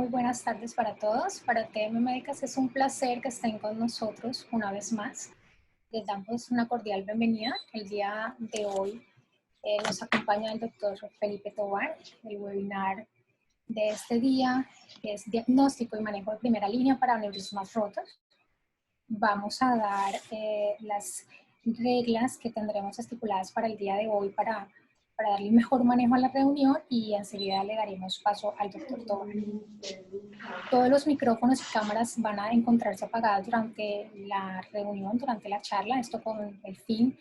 muy buenas tardes para todos. Para TM Médicas es un placer que estén con nosotros una vez más. Les damos una cordial bienvenida. El día de hoy nos acompaña el doctor Felipe Tovar. El webinar de este día es diagnóstico y manejo de primera línea para aneurismas rotos. Vamos a dar las reglas que tendremos estipuladas para el día de hoy para darle mejor manejo a la reunión y enseguida le daremos paso al doctor Tovar. Todos los micrófonos y cámaras van a encontrarse apagados durante la reunión, durante la charla, esto con el fin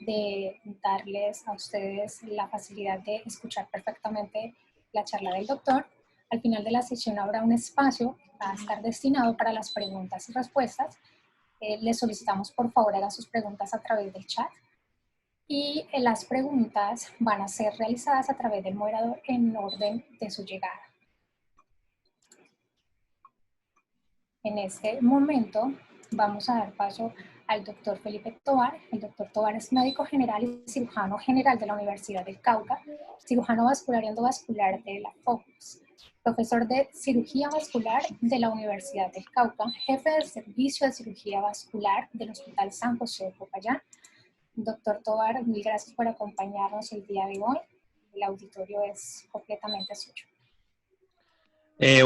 de darles a ustedes la facilidad de escuchar perfectamente la charla del doctor. Al final de la sesión habrá un espacio que va a estar destinado para las preguntas y respuestas. Les solicitamos por favor hagan sus preguntas a través del chat y las preguntas van a ser realizadas a través del moderador en orden de su llegada. En este momento vamos a dar paso al doctor Felipe Tovar. El doctor Tovar es médico general y cirujano general de la Universidad del Cauca, cirujano vascular y endovascular de la FOCUS, profesor de cirugía vascular de la Universidad del Cauca, jefe del servicio de cirugía vascular del Hospital San José de Popayán. Doctor Tovar, mil gracias por acompañarnos el día de hoy. El auditorio es completamente suyo.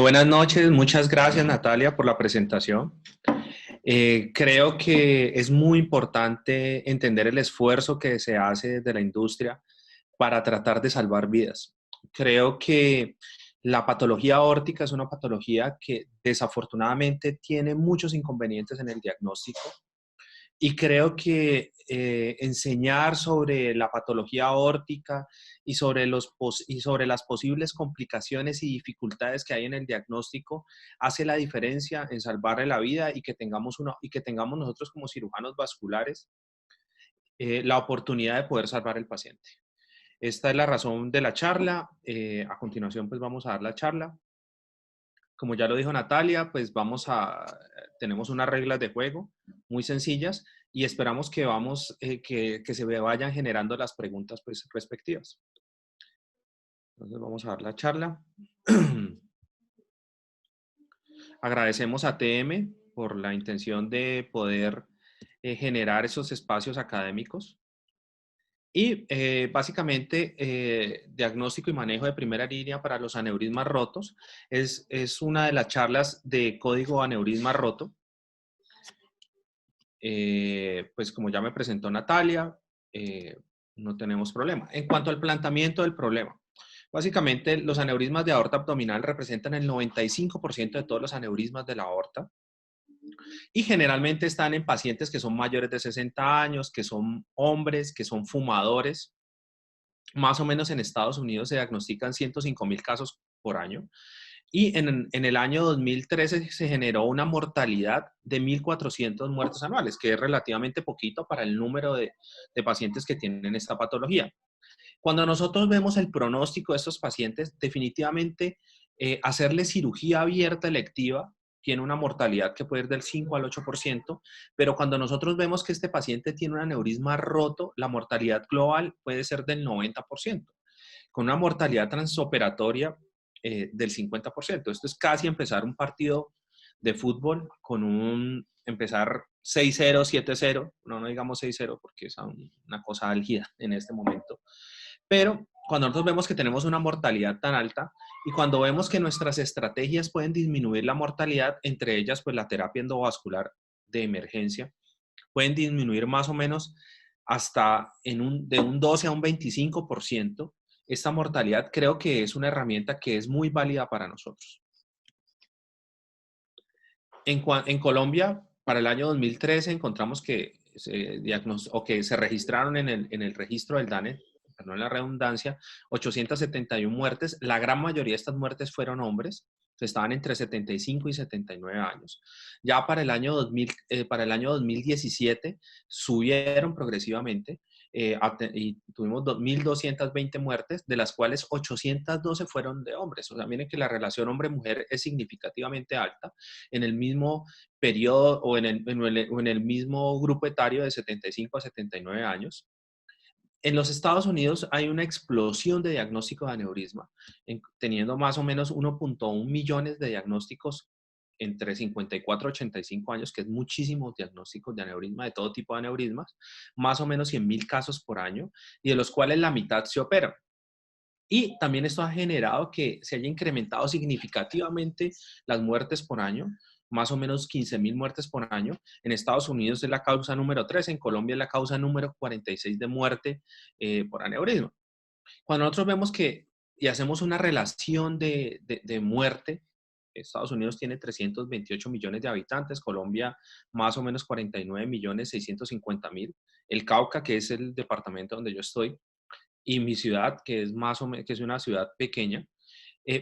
Buenas noches, muchas gracias Natalia por la presentación. Creo que es muy importante entender el esfuerzo que se hace desde la industria para tratar de salvar vidas. Creo que la patología aórtica es una patología que desafortunadamente tiene muchos inconvenientes en el diagnóstico. Y creo que enseñar sobre la patología aórtica y sobre las posibles complicaciones y dificultades que hay en el diagnóstico hace la diferencia en salvarle la vida y que tengamos nosotros como cirujanos vasculares la oportunidad de poder salvar al paciente. Esta es la razón de la charla. A continuación, pues vamos a dar la charla. Como ya lo dijo Natalia, pues tenemos unas reglas de juego muy sencillas y esperamos que se vayan generando las preguntas pues, respectivas. Entonces vamos a dar la charla. Agradecemos a TM por la intención de poder generar esos espacios académicos. Y básicamente, diagnóstico y manejo de primera línea para los aneurismas rotos es una de las charlas de código aneurisma roto. Pues como ya me presentó Natalia, no tenemos problema. En cuanto al planteamiento del problema, básicamente los aneurismas de aorta abdominal representan el 95% de todos los aneurismas de la aorta. Y generalmente están en pacientes que son mayores de 60 años, que son hombres, que son fumadores. Más o menos en Estados Unidos se diagnostican 105,000 casos por año. Y en el año 2013 se generó una mortalidad de 1.400 muertes anuales, que es relativamente poquito para el número de pacientes que tienen esta patología. Cuando nosotros vemos el pronóstico de estos pacientes, definitivamente hacerle cirugía abierta electiva tiene una mortalidad que puede ir del 5 al 8%, pero cuando nosotros vemos que este paciente tiene un aneurisma roto, la mortalidad global puede ser del 90%, con una mortalidad transoperatoria del 50%. Esto es casi empezar un partido de fútbol con empezar 6-0, 7-0, no digamos 6-0 porque es una cosa álgida en este momento. Pero cuando nosotros vemos que tenemos una mortalidad tan alta y cuando vemos que nuestras estrategias pueden disminuir la mortalidad, entre ellas pues la terapia endovascular de emergencia, pueden disminuir más o menos hasta de un 12 a un 25%. Esta mortalidad creo que es una herramienta que es muy válida para nosotros. En Colombia, para el año 2013, encontramos que se registraron en el registro del DANE, perdón la redundancia, 871 muertes. La gran mayoría de estas muertes fueron hombres, estaban entre 75 y 79 años. Ya para el año 2017 subieron progresivamente y tuvimos 1.220 muertes, de las cuales 812 fueron de hombres. O sea, miren que la relación hombre-mujer es significativamente alta en el mismo periodo o en el mismo grupo etario de 75 a 79 años. En los Estados Unidos hay una explosión de diagnóstico de aneurisma, teniendo más o menos 1.1 millones de diagnósticos entre 54 y 85 años, que es muchísimos diagnósticos de aneurisma, de todo tipo de aneurismas, más o menos 100,000 casos por año, y de los cuales la mitad se operan. Y también esto ha generado que se haya incrementado significativamente las muertes por año, más o menos 15,000 muertes por año. En Estados Unidos es la causa número 3, en Colombia es la causa número 46 de muerte por aneurisma. Cuando nosotros vemos que y hacemos una relación de muerte, Estados Unidos tiene 328 millones de habitantes, Colombia más o menos 49 millones 650 mil, el Cauca, que es el departamento donde yo estoy, y mi ciudad, que es más o menos, que es una ciudad pequeña,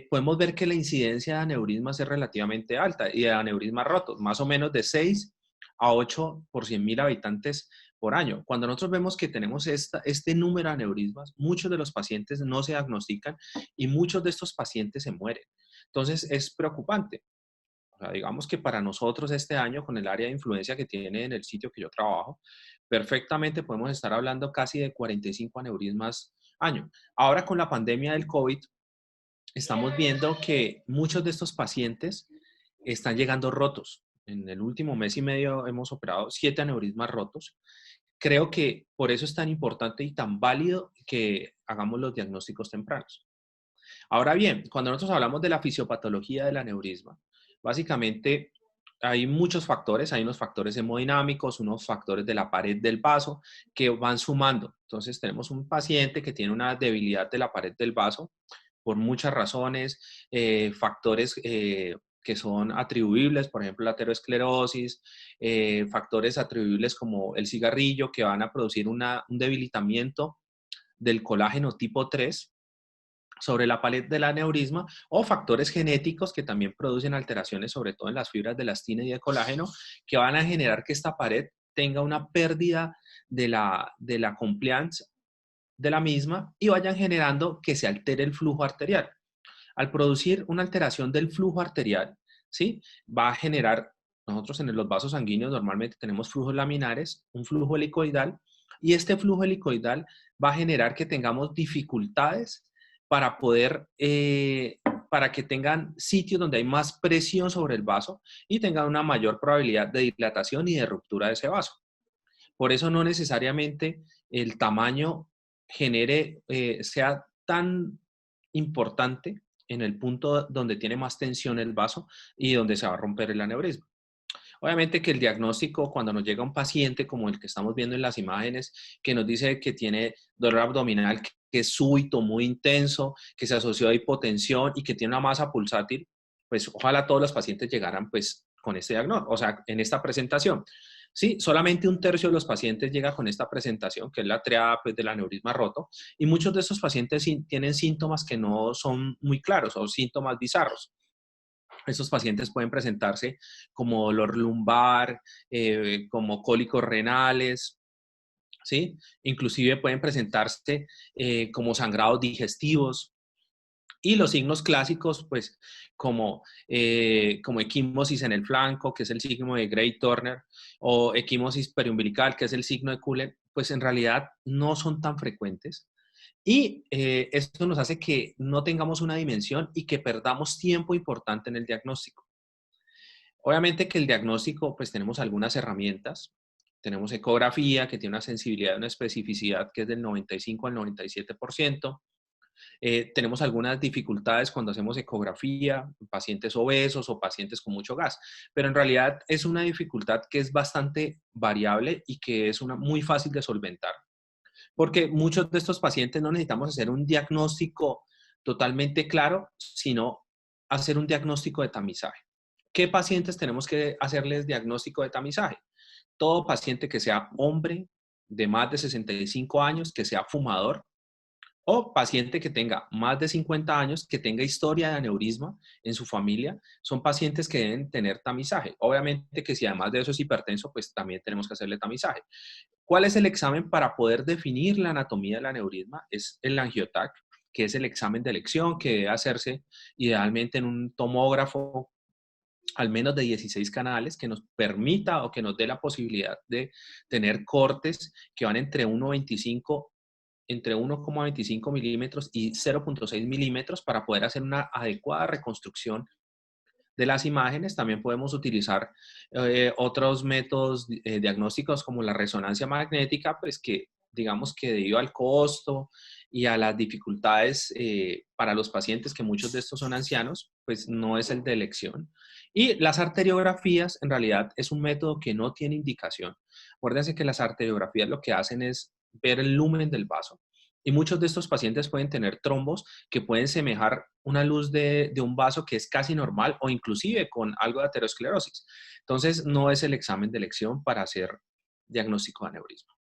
podemos ver que la incidencia de aneurismas es relativamente alta y de aneurismas rotos, más o menos de 6 a 8 por 100,000 habitantes por año. Cuando nosotros vemos que tenemos este número de aneurismas, muchos de los pacientes no se diagnostican y muchos de estos pacientes se mueren. Entonces es preocupante. O sea, digamos que para nosotros este año, con el área de influencia que tiene en el sitio que yo trabajo, perfectamente podemos estar hablando casi de 45 aneurismas año. Ahora con la pandemia del COVID, estamos viendo que muchos de estos pacientes están llegando rotos. En el último mes y medio hemos operado 7 aneurismas rotos. Creo que por eso es tan importante y tan válido que hagamos los diagnósticos tempranos. Ahora bien, cuando nosotros hablamos de la fisiopatología del aneurisma, básicamente hay muchos factores, hay unos factores hemodinámicos, unos factores de la pared del vaso que van sumando. Entonces tenemos un paciente que tiene una debilidad de la pared del vaso por muchas razones, factores que son atribuibles, por ejemplo, la aterosclerosis, factores atribuibles como el cigarrillo que van a producir un debilitamiento del colágeno tipo 3 sobre la pared del aneurisma, o factores genéticos que también producen alteraciones, sobre todo en las fibras de elastina y de colágeno, que van a generar que esta pared tenga una pérdida de la compliance de la misma y vayan generando que se altere el flujo arterial. Al producir una alteración del flujo arterial, ¿sí? Va a generar, nosotros en los vasos sanguíneos normalmente tenemos flujos laminares, un flujo helicoidal, y este flujo helicoidal va a generar que tengamos dificultades para poder, para que tengan sitios donde hay más presión sobre el vaso y tengan una mayor probabilidad de dilatación y de ruptura de ese vaso. Por eso no necesariamente el tamaño sea tan importante en el punto donde tiene más tensión el vaso y donde se va a romper el aneurisma. Obviamente que el diagnóstico, cuando nos llega un paciente como el que estamos viendo en las imágenes, que nos dice que tiene dolor abdominal que es súbito, muy intenso, que se asoció a hipotensión y que tiene una masa pulsátil, pues ojalá todos los pacientes llegaran pues con este diagnóstico, o sea, en esta presentación. Sí, solamente un tercio de los pacientes llega con esta presentación, que es la triada pues, del aneurisma roto, y muchos de estos pacientes tienen síntomas que no son muy claros o síntomas bizarros. Estos pacientes pueden presentarse como dolor lumbar, como cólicos renales, ¿sí? Inclusive pueden presentarse como sangrados digestivos. Y los signos clásicos, pues, como equimosis en el flanco, que es el signo de Gray-Turner, o equimosis periumbilical, que es el signo de Cullen, pues en realidad no son tan frecuentes. Y esto nos hace que no tengamos una dimensión y que perdamos tiempo importante en el diagnóstico. Obviamente que el diagnóstico, pues tenemos algunas herramientas. Tenemos ecografía, que tiene una sensibilidad y una especificidad que es del 95 al 97%. Tenemos algunas dificultades cuando hacemos ecografía, pacientes obesos o pacientes con mucho gas, pero en realidad es una dificultad que es bastante variable y que es muy fácil de solventar, porque muchos de estos pacientes no necesitamos hacer un diagnóstico totalmente claro, sino hacer un diagnóstico de tamizaje. ¿Qué pacientes tenemos que hacerles diagnóstico de tamizaje? Todo paciente que sea hombre de más de 65 años, que sea fumador, o paciente que tenga más de 50 años, que tenga historia de aneurisma en su familia, son pacientes que deben tener tamizaje. Obviamente que si además de eso es hipertenso, pues también tenemos que hacerle tamizaje. ¿Cuál es el examen para poder definir la anatomía del aneurisma? Es el angiotac, que es el examen de elección que debe hacerse idealmente en un tomógrafo al menos de 16 canales que nos permita o que nos dé la posibilidad de tener cortes que van entre 1,25 entre 1,25 milímetros y 0,6 milímetros para poder hacer una adecuada reconstrucción de las imágenes. También podemos utilizar otros métodos diagnósticos como la resonancia magnética, pues que digamos que debido al costo y a las dificultades para los pacientes, que muchos de estos son ancianos, pues no es el de elección. Y las arteriografías en realidad es un método que no tiene indicación. Acuérdense que las arteriografías lo que hacen es ver el lumen del vaso. Y muchos de estos pacientes pueden tener trombos que pueden semejar una luz de un vaso que es casi normal o inclusive con algo de aterosclerosis. Entonces, no es el examen de elección para hacer diagnóstico de aneurisma.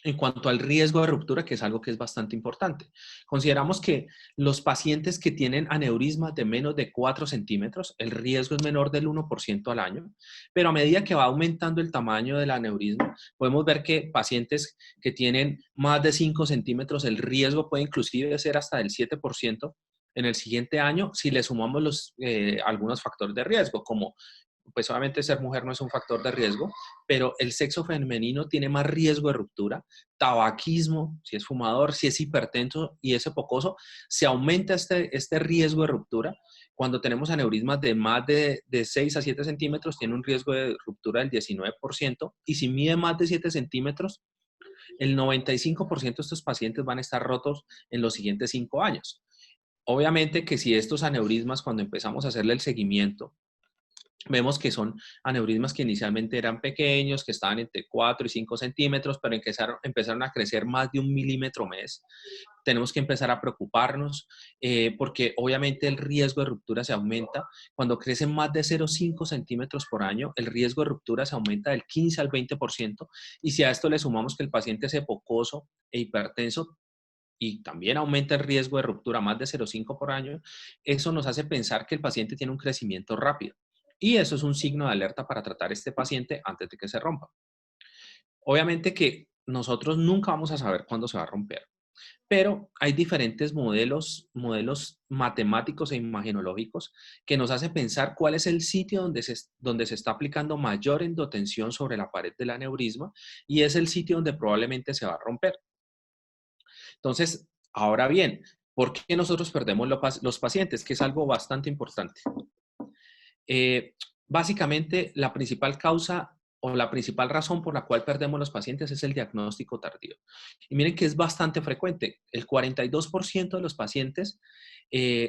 En cuanto al riesgo de ruptura, que es algo que es bastante importante, consideramos que los pacientes que tienen aneurismas de menos de 4 centímetros, el riesgo es menor del 1% al año, pero a medida que va aumentando el tamaño del aneurisma, podemos ver que pacientes que tienen más de 5 centímetros, el riesgo puede inclusive ser hasta del 7% en el siguiente año si le sumamos algunos factores de riesgo, como pues obviamente ser mujer no es un factor de riesgo, pero el sexo femenino tiene más riesgo de ruptura, tabaquismo, si es fumador, si es hipertenso y es hipocoso, se aumenta este riesgo de ruptura. Cuando tenemos aneurismas de más de 6 a 7 centímetros, tiene un riesgo de ruptura del 19%, y si mide más de 7 centímetros, el 95% de estos pacientes van a estar rotos en los siguientes 5 años. Obviamente que si estos aneurismas, cuando empezamos a hacerle el seguimiento, vemos que son aneurismas que inicialmente eran pequeños, que estaban entre 4 y 5 centímetros, pero empezaron a crecer más de 1 milímetro mes. Tenemos que empezar a preocuparnos porque obviamente el riesgo de ruptura se aumenta. Cuando crecen más de 0,5 centímetros por año, el riesgo de ruptura se aumenta del 15 al 20%. Y si a esto le sumamos que el paciente es hipocoso e hipertenso, y también aumenta el riesgo de ruptura más de 0,5 por año, eso nos hace pensar que el paciente tiene un crecimiento rápido. Y eso es un signo de alerta para tratar a este paciente antes de que se rompa. Obviamente que nosotros nunca vamos a saber cuándo se va a romper, pero hay diferentes modelos matemáticos e imagenológicos que nos hacen pensar cuál es el sitio donde se está aplicando mayor endotensión sobre la pared del aneurisma, y es el sitio donde probablemente se va a romper. Entonces, ahora bien, ¿por qué nosotros perdemos los pacientes? Que es algo bastante importante. Básicamente, la principal causa o la principal razón por la cual perdemos los pacientes es el diagnóstico tardío. Y miren que es bastante frecuente. El 42% de los pacientes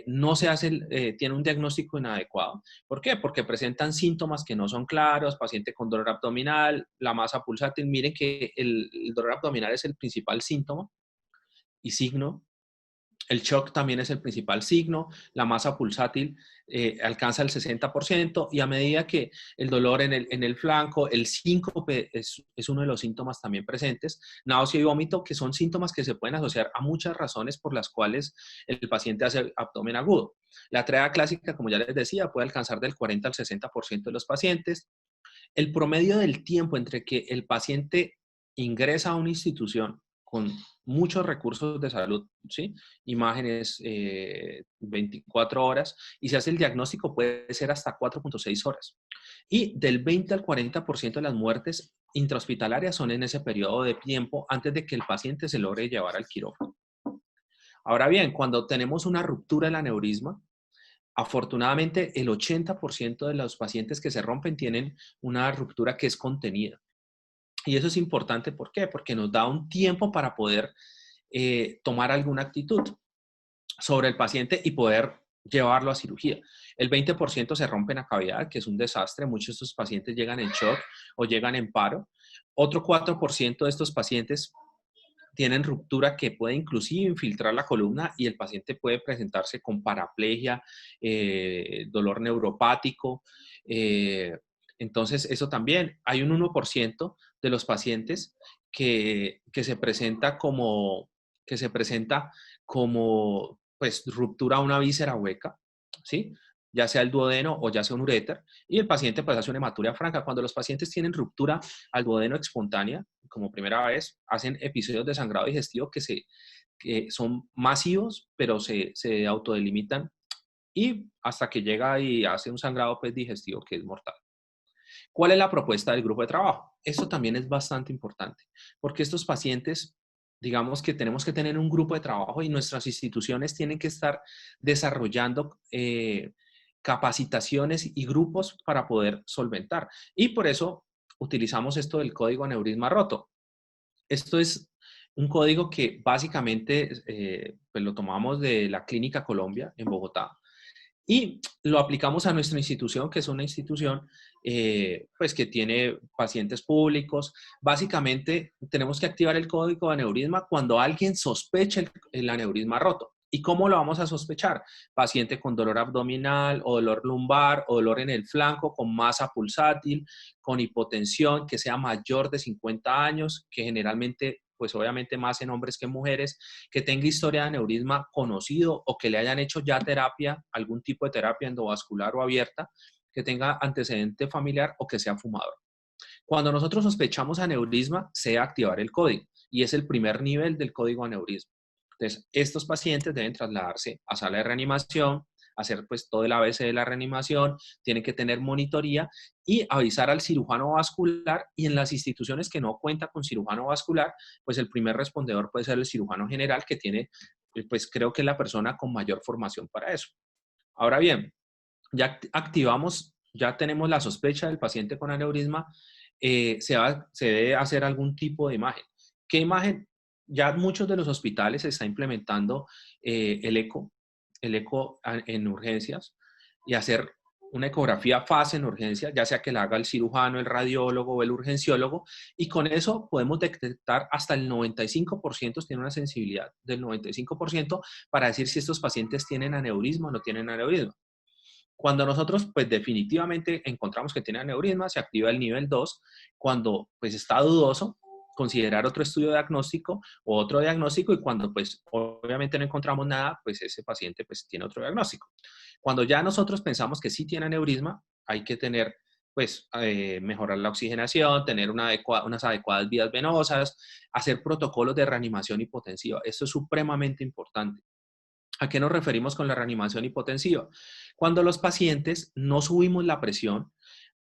no se tiene un diagnóstico inadecuado. ¿Por qué? Porque presentan síntomas que no son claros, paciente con dolor abdominal, la masa pulsátil. Miren que el dolor abdominal es el principal síntoma y signo. El shock también es el principal signo, la masa pulsátil alcanza el 60%, y a medida que el dolor en el flanco, el síncope es uno de los síntomas también presentes, náusea y vómito, que son síntomas que se pueden asociar a muchas razones por las cuales el paciente hace abdomen agudo. La triada clásica, como ya les decía, puede alcanzar del 40 al 60% de los pacientes. El promedio del tiempo entre que el paciente ingresa a una institución con muchos recursos de salud, ¿sí? Imágenes 24 horas, y se hace el diagnóstico, puede ser hasta 4,6 horas. Y del 20 al 40% de las muertes intrahospitalarias son en ese periodo de tiempo antes de que el paciente se logre llevar al quirófano. Ahora bien, cuando tenemos una ruptura del aneurisma, afortunadamente el 80% de los pacientes que se rompen tienen una ruptura que es contenida. Y eso es importante, ¿por qué? Porque nos da un tiempo para poder tomar alguna actitud sobre el paciente y poder llevarlo a cirugía. El 20% se rompen a cavidad, que es un desastre. Muchos de estos pacientes llegan en shock o llegan en paro. Otro 4% de estos pacientes tienen ruptura que puede inclusive infiltrar la columna, y el paciente puede presentarse con paraplegia, dolor neuropático. Entonces, eso también. Hay un 1% de los pacientes que se presenta como pues, ruptura a una víscera hueca, ¿sí? Ya sea el duodeno o ya sea un uréter, y el paciente pues hace una hematuria franca. Cuando los pacientes tienen ruptura al duodeno espontánea, como primera vez, hacen episodios de sangrado digestivo que son masivos, pero se autodelimitan, y hasta que llega y hace un sangrado pues, digestivo que es mortal. ¿Cuál es la propuesta del grupo de trabajo? Esto también es bastante importante, porque estos pacientes digamos que tenemos que tener un grupo de trabajo y nuestras instituciones tienen que estar desarrollando capacitaciones y grupos para poder solventar. Y por eso utilizamos esto del código aneurisma roto. Esto es un código que básicamente pues lo tomamos de la Clínica Colombia en Bogotá y lo aplicamos a nuestra institución, que es una institución pues que tiene pacientes públicos. Básicamente tenemos que activar el código de aneurisma cuando alguien sospeche el aneurisma roto. ¿Y cómo lo vamos a sospechar? Paciente con dolor abdominal o dolor lumbar o dolor en el flanco con masa pulsátil, con hipotensión, que sea mayor de 50 años, que generalmente, pues obviamente más en hombres que en mujeres, que tenga historia de aneurisma conocido o que le hayan hecho ya terapia, algún tipo de terapia endovascular o abierta, que tenga antecedente familiar o que sea fumador. Cuando nosotros sospechamos aneurisma, se debe activar el código y es el primer nivel del código aneurisma. Entonces, estos pacientes deben trasladarse a sala de reanimación, hacer pues todo el ABC de la reanimación, tienen que tener monitoría y avisar al cirujano vascular, y en las instituciones que no cuentan con cirujano vascular, pues el primer respondedor puede ser el cirujano general, que tiene, pues creo que es la persona con mayor formación para eso. Ahora bien, ya activamos, ya tenemos la sospecha del paciente con aneurisma, se debe hacer algún tipo de imagen. ¿Qué imagen? Ya muchos de los hospitales se está implementando el eco en urgencias, y hacer una ecografía fase en urgencias, ya sea que la haga el cirujano, el radiólogo o el urgenciólogo, y con eso podemos detectar hasta el 95%, tiene una sensibilidad del 95% para decir si estos pacientes tienen aneurisma o no tienen aneurisma. Cuando nosotros, pues definitivamente encontramos que tiene aneurisma, se activa el nivel 2. Cuando, pues está dudoso, considerar otro estudio diagnóstico o otro diagnóstico, y cuando, pues obviamente no encontramos nada, pues ese paciente, pues tiene otro diagnóstico. Cuando ya nosotros pensamos que sí tiene aneurisma, hay que tener, pues, mejorar la oxigenación, tener unas adecuadas vías venosas, hacer protocolos de reanimación hipotensiva. Esto es supremamente importante. ¿A qué nos referimos con la reanimación hipotensiva? Cuando los pacientes no subimos la presión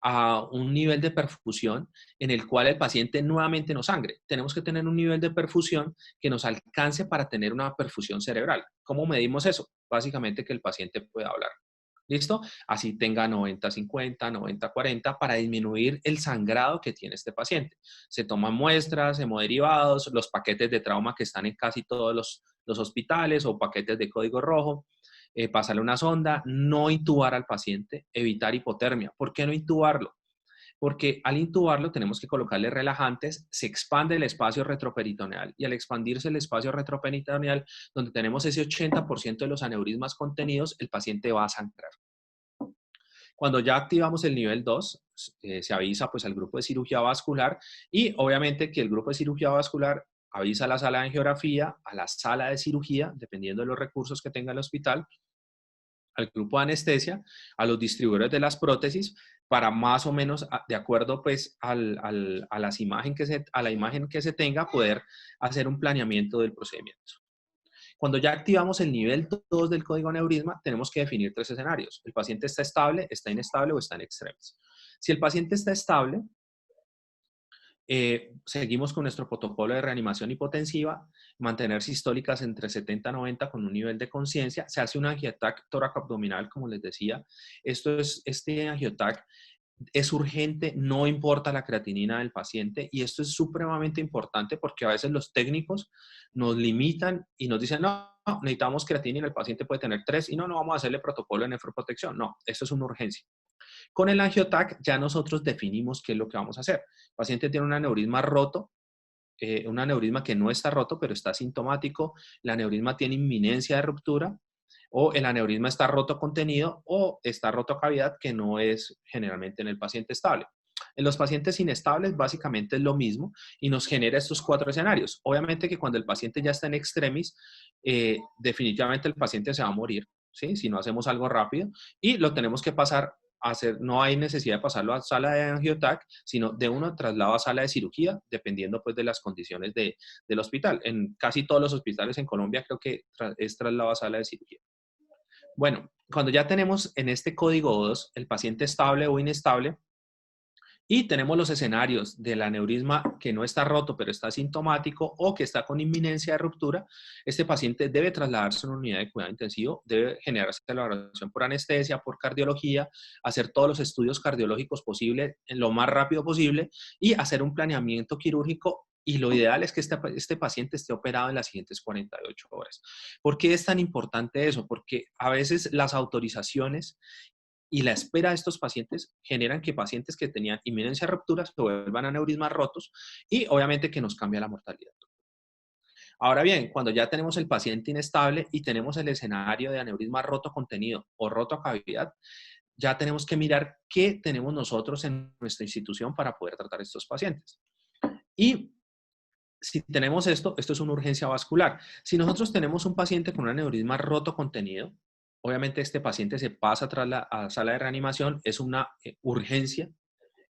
a un nivel de perfusión en el cual el paciente nuevamente no sangre. Tenemos que tener un nivel de perfusión que nos alcance para tener una perfusión cerebral. ¿Cómo medimos eso? Básicamente que el paciente pueda hablar. ¿Listo? Así tenga 90-50, 90-40, para disminuir el sangrado que tiene este paciente. Se toman muestras, hemoderivados, los paquetes de trauma que están en casi todos los hospitales, o paquetes de código rojo, pasarle una sonda, no intubar al paciente, evitar hipotermia. ¿Por qué no intubarlo? Porque al intubarlo tenemos que colocarle relajantes, se expande el espacio retroperitoneal, y al expandirse el espacio retroperitoneal, donde tenemos ese 80% de los aneurismas contenidos, el paciente va a sangrar. Cuando ya activamos el nivel 2, se avisa pues al grupo de cirugía vascular, y obviamente que el grupo de cirugía vascular avisa a la sala de angiografía, a la sala de cirugía, dependiendo de los recursos que tenga el hospital, al grupo de anestesia, a los distribuidores de las prótesis, para más o menos, de acuerdo pues a la imagen que se tenga, poder hacer un planeamiento del procedimiento. Cuando ya activamos el nivel 2 del código aneurisma, tenemos que definir 3 escenarios. El paciente está estable, está inestable o está en extremis. Si el paciente está estable, seguimos con nuestro protocolo de reanimación hipotensiva, mantener sistólicas entre 70 y 90 con un nivel de conciencia. Se hace un angiotac tóraco-abdominal, como les decía. Este angiotac es urgente, no importa la creatinina del paciente, y esto es supremamente importante porque a veces los técnicos nos limitan y nos dicen, no, necesitamos creatinina, el paciente puede tener 3 y no vamos a hacerle protocolo de nefroprotección. No, esto es una urgencia. Con el angiotac ya nosotros definimos qué es lo que vamos a hacer. El paciente tiene un aneurisma roto, un aneurisma que no está roto, pero está sintomático, el aneurisma tiene inminencia de ruptura, o el aneurisma está roto contenido, o está roto cavidad, que no es generalmente en el paciente estable. En los pacientes inestables básicamente es lo mismo, y nos genera estos 4 escenarios. Obviamente que cuando el paciente ya está en extremis, definitivamente el paciente se va a morir, ¿sí? Si no hacemos algo rápido, y lo tenemos que pasar no hay necesidad de pasarlo a sala de angiotac, sino de uno traslado a sala de cirugía, dependiendo pues de las condiciones del hospital. En casi todos los hospitales en Colombia creo que es traslado a sala de cirugía. Bueno, cuando ya tenemos en este código 2 el paciente estable o inestable, Y tenemos los escenarios del aneurisma que no está roto, pero está sintomático o que está con inminencia de ruptura. Este paciente debe trasladarse a una unidad de cuidado intensivo, debe generarse la valoración por anestesia, por cardiología, hacer todos los estudios cardiológicos posibles en lo más rápido posible y hacer un planeamiento quirúrgico. Y lo ideal es que este paciente esté operado en las siguientes 48 horas. ¿Por qué es tan importante eso? Porque a veces las autorizaciones y la espera de estos pacientes generan que pacientes que tenían inminencia de ruptura se vuelvan aneurismas rotos y obviamente que nos cambia la mortalidad. Ahora bien, cuando ya tenemos el paciente inestable y tenemos el escenario de aneurisma roto contenido o roto a cavidad, ya tenemos que mirar qué tenemos nosotros en nuestra institución para poder tratar a estos pacientes. Y si tenemos esto es una urgencia vascular. Si nosotros tenemos un paciente con un aneurisma roto contenido, obviamente este paciente se pasa a la sala de reanimación, es una urgencia,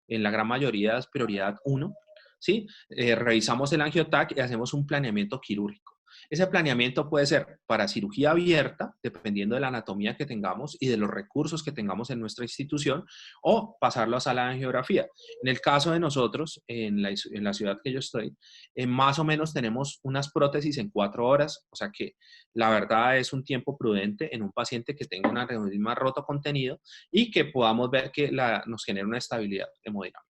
en la gran mayoría es prioridad 1, ¿sí? Revisamos el angiotac y hacemos un planeamiento quirúrgico. Ese planeamiento puede ser para cirugía abierta, dependiendo de la anatomía que tengamos y de los recursos que tengamos en nuestra institución, o pasarlo a sala de angiografía. En el caso de nosotros, en la ciudad que yo estoy, más o menos tenemos unas prótesis en 4 horas, o sea que la verdad es un tiempo prudente en un paciente que tenga un aneurisma roto contenido y que podamos ver que nos genera una estabilidad hemodinámica.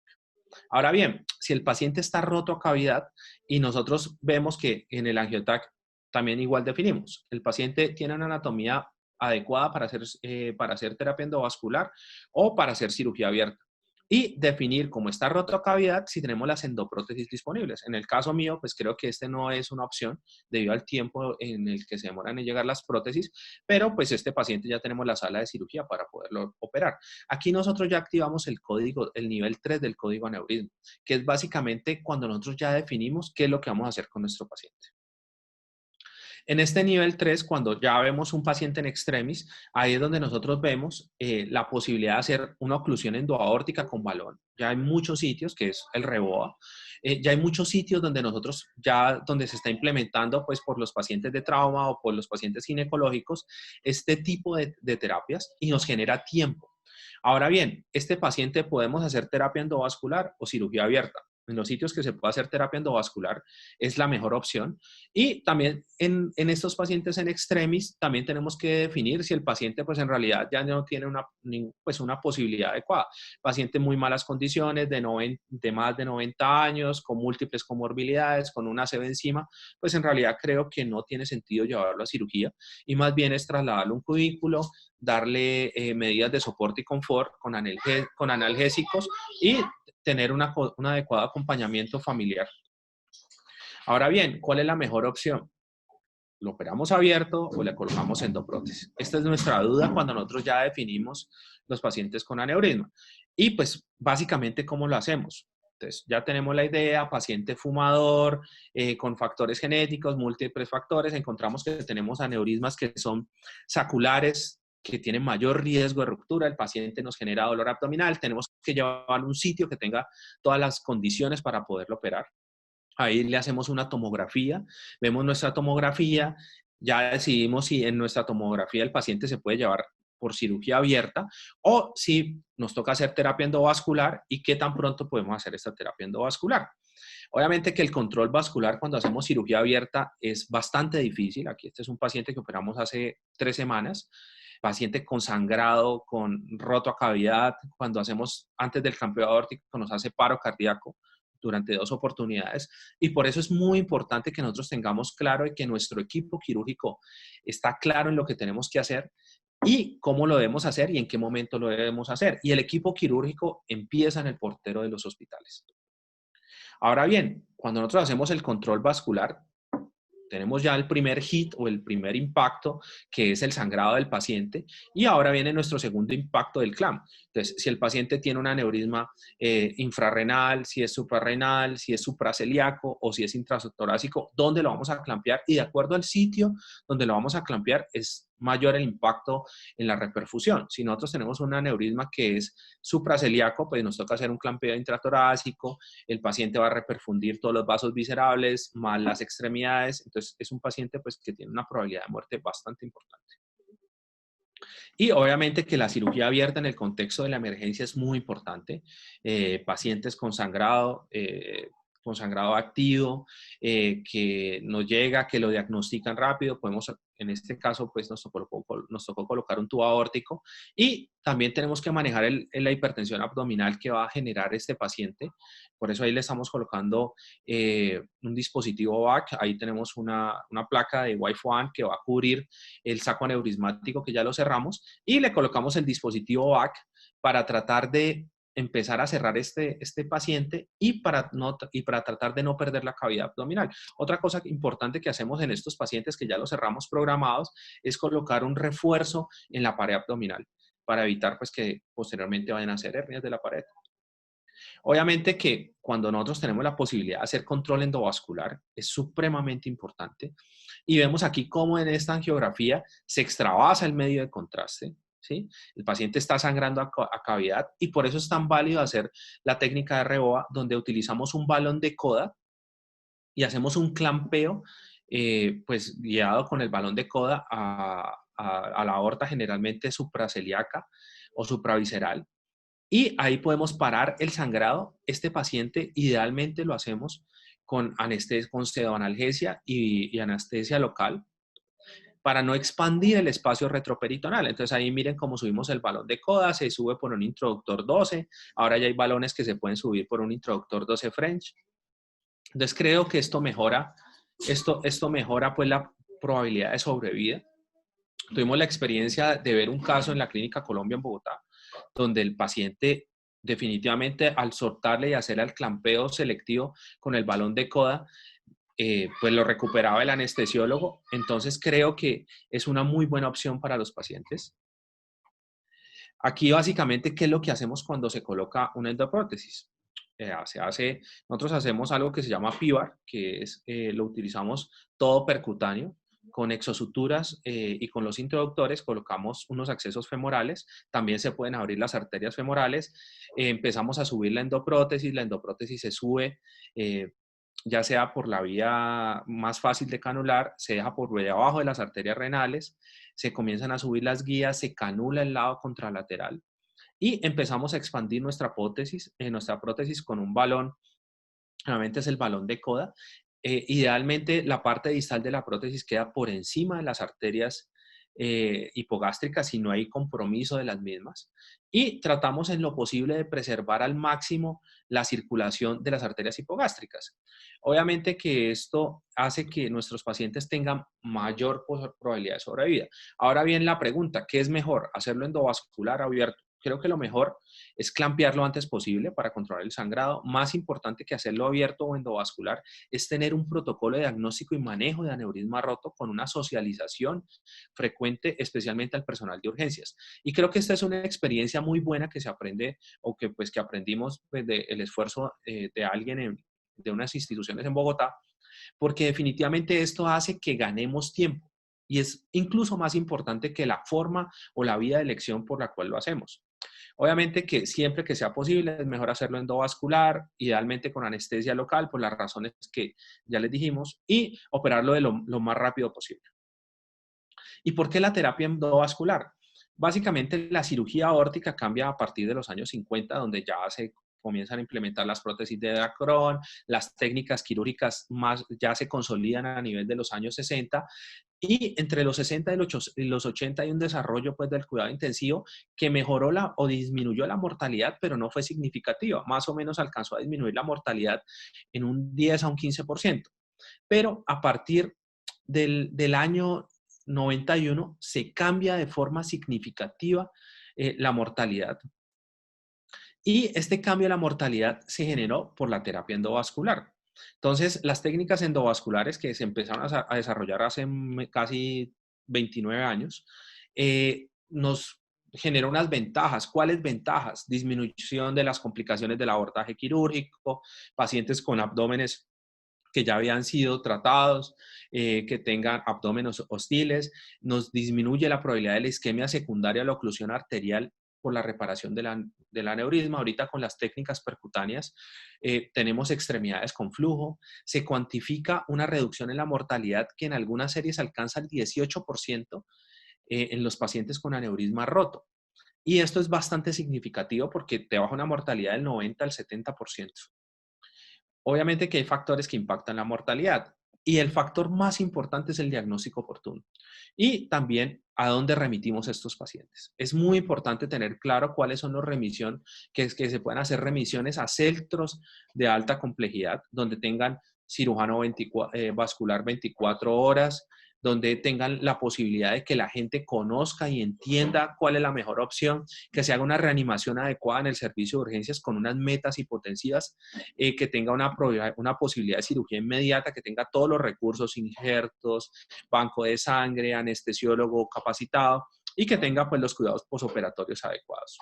Ahora bien, si el paciente está roto a cavidad y nosotros vemos que en el angiotac también igual definimos, el paciente tiene una anatomía adecuada para hacer terapia endovascular o para hacer cirugía abierta. Y definir cómo está roto a cavidad si tenemos las endoprótesis disponibles. En el caso mío, pues creo que este no es una opción debido al tiempo en el que se demoran en llegar las prótesis, pero pues este paciente ya tenemos la sala de cirugía para poderlo operar. Aquí nosotros ya activamos el código, el nivel 3 del código aneurisma, que es básicamente cuando nosotros ya definimos qué es lo que vamos a hacer con nuestro paciente. En este nivel 3, cuando ya vemos un paciente en extremis, ahí es donde nosotros vemos la posibilidad de hacer una oclusión endoaórtica con balón. Ya hay muchos sitios, que es el REBOA, ya hay muchos sitios donde nosotros, ya donde se está implementando, pues por los pacientes de trauma o por los pacientes ginecológicos, este tipo de terapias y nos genera tiempo. Ahora bien, este paciente podemos hacer terapia endovascular o cirugía abierta. En los sitios que se puede hacer terapia endovascular es la mejor opción. Y también en estos pacientes en extremis, también tenemos que definir si el paciente pues en realidad ya no tiene una posibilidad adecuada. Paciente en muy malas condiciones, de más de 90 años, con múltiples comorbilidades, con una ACV encima, pues en realidad creo que no tiene sentido llevarlo a cirugía y más bien es trasladarlo a un cubículo, darle medidas de soporte y confort con analgésicos y tener un adecuado acompañamiento familiar. Ahora bien, ¿cuál es la mejor opción? ¿Lo operamos abierto o le colocamos endoprótesis? Esta es nuestra duda cuando nosotros ya definimos los pacientes con aneurisma. Y pues básicamente, ¿cómo lo hacemos? Entonces, ya tenemos la idea, paciente fumador, con factores genéticos, múltiples factores, encontramos que tenemos aneurismas que son saculares, que tienen mayor riesgo de ruptura, el paciente nos genera dolor abdominal, tenemos que llevarlo a un sitio que tenga todas las condiciones para poderlo operar. Ahí le hacemos una tomografía, vemos nuestra tomografía, ya decidimos si en nuestra tomografía el paciente se puede llevar por cirugía abierta o si nos toca hacer terapia endovascular y qué tan pronto podemos hacer esta terapia endovascular. Obviamente que el control vascular cuando hacemos cirugía abierta es bastante difícil. Aquí este es un paciente que operamos hace 3 semanas, paciente con sangrado, con roto a cavidad. Cuando hacemos antes del campleo aórtico nos hace paro cardíaco durante 2 oportunidades y por eso es muy importante que nosotros tengamos claro y que nuestro equipo quirúrgico está claro en lo que tenemos que hacer y cómo lo debemos hacer y en qué momento lo debemos hacer. Y el equipo quirúrgico empieza en el portero de los hospitales. Ahora bien, cuando nosotros hacemos el control vascular, tenemos ya el primer hit o el primer impacto, que es el sangrado del paciente, y ahora viene nuestro segundo impacto del CLAM. Entonces, si el paciente tiene un aneurisma infrarrenal, si es suprarrenal, si es supracelíaco o si es intratorácico, ¿dónde lo vamos a clampear? Y de acuerdo al sitio donde lo vamos a clampear, es mayor el impacto en la reperfusión. Si nosotros tenemos un aneurisma que es supracelíaco, pues nos toca hacer un clampeo intratorácico, el paciente va a reperfundir todos los vasos viscerales, más las extremidades, entonces es un paciente pues que tiene una probabilidad de muerte bastante importante. Y obviamente que la cirugía abierta en el contexto de la emergencia es muy importante. Pacientes con sangrado activo, que nos llega, que lo diagnostican rápido, podemos, en este caso, pues nos tocó colocar un tubo aórtico y también tenemos que manejar la hipertensión abdominal que va a generar este paciente. Por eso ahí le estamos colocando un dispositivo VAC, ahí tenemos una placa de Wi-Fi que va a cubrir el saco aneurismático que ya lo cerramos y le colocamos el dispositivo VAC para tratar de empezar a cerrar este paciente y para tratar de no perder la cavidad abdominal. Otra cosa importante que hacemos en estos pacientes que ya los cerramos programados es colocar un refuerzo en la pared abdominal para evitar pues, que posteriormente vayan a hacer hernias de la pared. Obviamente que cuando nosotros tenemos la posibilidad de hacer control endovascular es supremamente importante y vemos aquí cómo en esta angiografía se extravasa el medio de contraste, ¿sí? El paciente está sangrando a cavidad y por eso es tan válido hacer la técnica de REOA donde utilizamos un balón de coda y hacemos un clampeo pues guiado con el balón de coda a la aorta generalmente supraceliaca o supravisceral y ahí podemos parar el sangrado. Este paciente idealmente lo hacemos con pseudoanalgesia y anestesia local para no expandir el espacio retroperitonal. Entonces ahí miren cómo subimos el balón de coda, se sube por un introductor 12, ahora ya hay balones que se pueden subir por un introductor 12 French. Entonces creo que esto mejora pues la probabilidad de sobrevida. Tuvimos la experiencia de ver un caso en la Clínica Colombia en Bogotá, donde el paciente definitivamente al soltarle y hacer el clampeo selectivo con el balón de coda, pues lo recuperaba el anestesiólogo. Entonces creo que es una muy buena opción para los pacientes. Aquí básicamente, ¿qué es lo que hacemos cuando se coloca una endoprótesis? Nosotros hacemos algo que se llama PIVAR, que es, lo utilizamos todo percutáneo, con exosuturas y con los introductores colocamos unos accesos femorales, también se pueden abrir las arterias femorales, empezamos a subir la endoprótesis se sube, ya sea por la vía más fácil de canular, se deja por debajo de las arterias renales, se comienzan a subir las guías, se canula el lado contralateral y empezamos a expandir nuestra prótesis con un balón, realmente es el balón de coda. Idealmente la parte distal de la prótesis queda por encima de las arterias hipogástricas si no hay compromiso de las mismas y tratamos en lo posible de preservar al máximo la circulación de las arterias hipogástricas. Obviamente que esto hace que nuestros pacientes tengan mayor probabilidad de sobrevida. Ahora bien, la pregunta, ¿qué es mejor? ¿Hacerlo endovascular o abierto? Creo que lo mejor es clampear lo antes posible para controlar el sangrado. Más importante que hacerlo abierto o endovascular es tener un protocolo de diagnóstico y manejo de aneurisma roto con una socialización frecuente, especialmente al personal de urgencias. Y creo que esta es una experiencia muy buena que se aprende o que, pues, que aprendimos pues, del esfuerzo de alguien de unas instituciones en Bogotá, porque definitivamente esto hace que ganemos tiempo. Y es incluso más importante que la forma o la vía de elección por la cual lo hacemos. Obviamente que siempre que sea posible es mejor hacerlo endovascular, idealmente con anestesia local, por las razones que ya les dijimos, y operarlo de lo más rápido posible. ¿Y por qué la terapia endovascular? Básicamente la cirugía aórtica cambia a partir de los años 50, donde ya se comienzan a implementar las prótesis de Dacron, las técnicas quirúrgicas más ya se consolidan a nivel de los años 60 y entre los 60 y los 80 hay un desarrollo pues, del cuidado intensivo que mejoró o disminuyó la mortalidad, pero no fue significativa. Más o menos alcanzó a disminuir la mortalidad en un 10 a un 15%. Pero a partir del año 91 se cambia de forma significativa la mortalidad. Y este cambio de la mortalidad se generó por la terapia endovascular. Entonces, las técnicas endovasculares que se empezaron a desarrollar hace casi 29 años, nos generó unas ventajas. ¿Cuáles ventajas? Disminución de las complicaciones del abortaje quirúrgico, pacientes con abdómenes que ya habían sido tratados, que tengan abdómenes hostiles, nos disminuye la probabilidad de la isquemia secundaria a la oclusión arterial por la reparación del aneurisma. Ahorita con las técnicas percutáneas tenemos extremidades con flujo, se cuantifica una reducción en la mortalidad que en algunas series alcanza el 18%, en los pacientes con aneurisma roto. Y esto es bastante significativo porque te baja una mortalidad del 90 al 70%. Obviamente que hay factores que impactan la mortalidad y el factor más importante es el diagnóstico oportuno. Y también a dónde remitimos estos pacientes. Es muy importante tener claro cuáles son los remisión, que se pueden hacer remisiones a centros de alta complejidad, donde tengan cirujano vascular 24 horas, donde tengan la posibilidad de que la gente conozca y entienda cuál es la mejor opción, que se haga una reanimación adecuada en el servicio de urgencias con unas metas hipotensivas, que tenga una posibilidad de cirugía inmediata, que tenga todos los recursos, injertos, banco de sangre, anestesiólogo capacitado y que tenga pues los cuidados posoperatorios adecuados.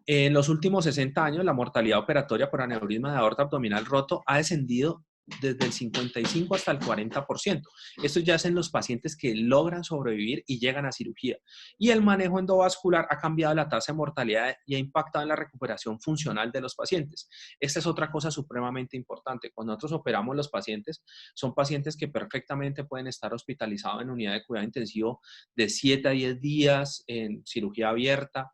En los últimos 60 años, la mortalidad operatoria por aneurisma de aorta abdominal roto ha descendido desde el 55 hasta el 40%. Esto ya es en los pacientes que logran sobrevivir y llegan a cirugía. Y el manejo endovascular ha cambiado la tasa de mortalidad y ha impactado en la recuperación funcional de los pacientes. Esta es otra cosa supremamente importante. Cuando nosotros operamos los pacientes, son pacientes que perfectamente pueden estar hospitalizados en unidad de cuidado intensivo de 7 a 10 días en cirugía abierta,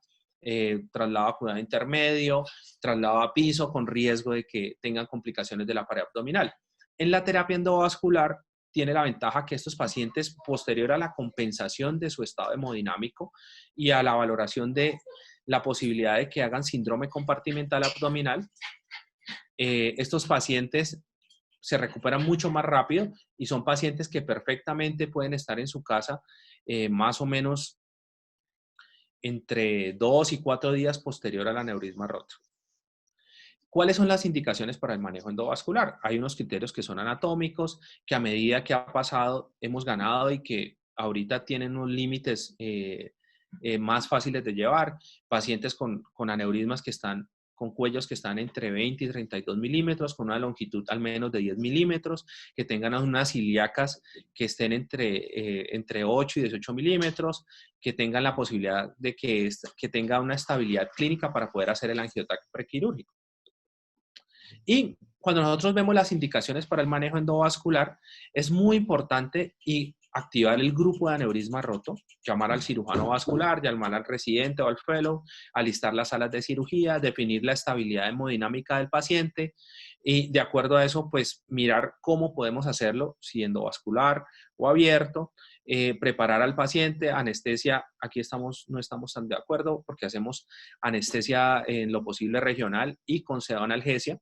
traslado a cuidado intermedio, traslado a piso con riesgo de que tengan complicaciones de la pared abdominal. En la terapia endovascular tiene la ventaja que estos pacientes, posterior a la compensación de su estado hemodinámico y a la valoración de la posibilidad de que hagan síndrome compartimental abdominal, estos pacientes se recuperan mucho más rápido y son pacientes que perfectamente pueden estar en su casa más o menos entre 2 y 4 días posterior al aneurisma roto. ¿Cuáles son las indicaciones para el manejo endovascular? Hay unos criterios que son anatómicos, que a medida que ha pasado hemos ganado y que ahorita tienen unos límites más fáciles de llevar. Pacientes con aneurismas que están con cuellos que están entre 20 y 32 milímetros, con una longitud al menos de 10 milímetros, que tengan unas ilíacas que estén entre 8 y 18 milímetros, que tengan la posibilidad de que tenga una estabilidad clínica para poder hacer el angiotac prequirúrgico. Y cuando nosotros vemos las indicaciones para el manejo endovascular, es muy importante activar el grupo de aneurisma roto, llamar al cirujano vascular, llamar al residente o al fellow, alistar las salas de cirugía, definir la estabilidad hemodinámica del paciente y de acuerdo a eso, pues mirar cómo podemos hacerlo, si endovascular o abierto, preparar al paciente, anestesia, aquí no estamos tan de acuerdo porque hacemos anestesia en lo posible regional y con pseudoanalgesia.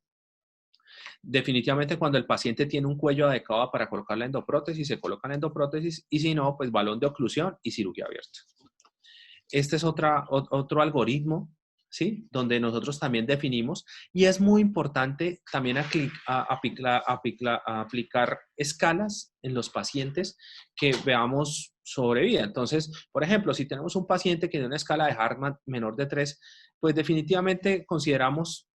Definitivamente cuando el paciente tiene un cuello adecuado para colocar la endoprótesis, se coloca la endoprótesis y si no, pues balón de oclusión y cirugía abierta. Este es otro algoritmo, ¿sí? Donde nosotros también definimos y es muy importante también aplicar escalas en los pacientes que veamos sobre vida. Entonces, por ejemplo, si tenemos un paciente que tiene una escala de Hartmann menor de 3, pues definitivamente consideramos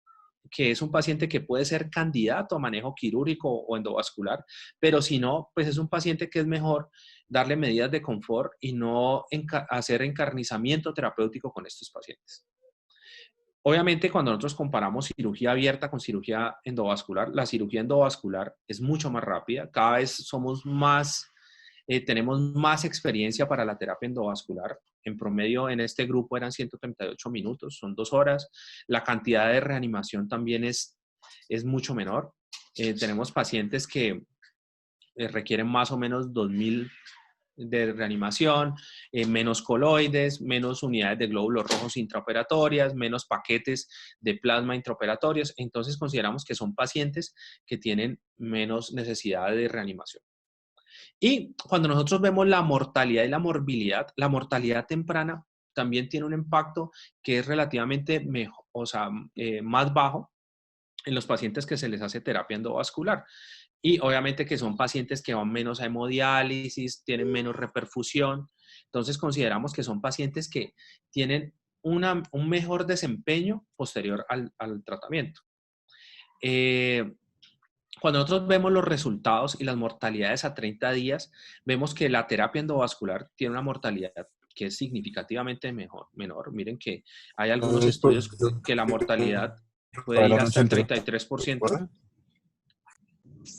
que es un paciente que puede ser candidato a manejo quirúrgico o endovascular, pero si no, pues es un paciente que es mejor darle medidas de confort y no hacer encarnizamiento terapéutico con estos pacientes. Obviamente, cuando nosotros comparamos cirugía abierta con cirugía endovascular, la cirugía endovascular es mucho más rápida, cada vez somos más, tenemos más experiencia para la terapia endovascular. En promedio, en este grupo eran 138 minutos, son 2 horas. La cantidad de reanimación también es mucho menor. Tenemos pacientes que requieren más o menos 2.000 de reanimación, menos coloides, menos unidades de glóbulos rojos intraoperatorias, menos paquetes de plasma intraoperatorios. Entonces, consideramos que son pacientes que tienen menos necesidad de reanimación. Y cuando nosotros vemos la mortalidad y la morbilidad, la mortalidad temprana también tiene un impacto que es relativamente mejor, más bajo en los pacientes que se les hace terapia endovascular. Y obviamente que son pacientes que van menos a hemodiálisis, tienen menos reperfusión. Entonces consideramos que son pacientes que tienen un mejor desempeño posterior al tratamiento. Cuando nosotros vemos los resultados y las mortalidades a 30 días, vemos que la terapia endovascular tiene una mortalidad que es significativamente menor. Miren que hay algunos estudios que la mortalidad puede ir hasta el 33%.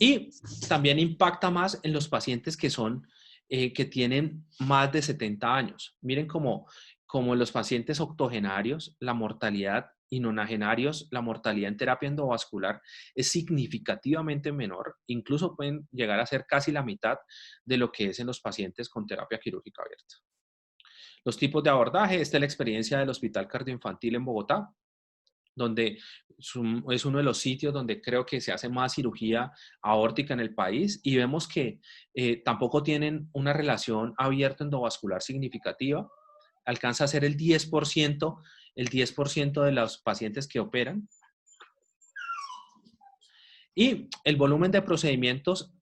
Y también impacta más en los pacientes que son que tienen más de 70 años. Miren como los pacientes octogenarios, la mortalidad y nonagenarios, la mortalidad en terapia endovascular es significativamente menor, incluso pueden llegar a ser casi la mitad de lo que es en los pacientes con terapia quirúrgica abierta. Los tipos de abordaje, esta es la experiencia del Hospital Cardioinfantil en Bogotá, donde es uno de los sitios donde creo que se hace más cirugía aórtica en el país y vemos que tampoco tienen una relación abierta endovascular significativa. Alcanza a ser el 10% de los pacientes que operan. Y el volumen de procedimientos,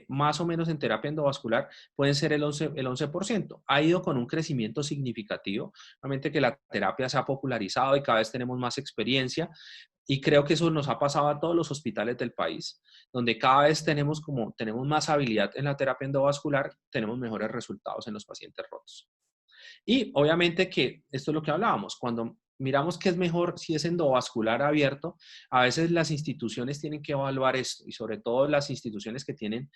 más o menos en terapia endovascular, pueden ser el 11%. Ha ido con un crecimiento significativo. Obviamente que la terapia se ha popularizado y cada vez tenemos más experiencia. Y creo que eso nos ha pasado a todos los hospitales del país, donde cada vez tenemos más habilidad en la terapia endovascular, tenemos mejores resultados en los pacientes rotos. Y obviamente que esto es lo que hablábamos, cuando miramos que es mejor si es endovascular abierto, a veces las instituciones tienen que evaluar esto y sobre todo las instituciones que tienen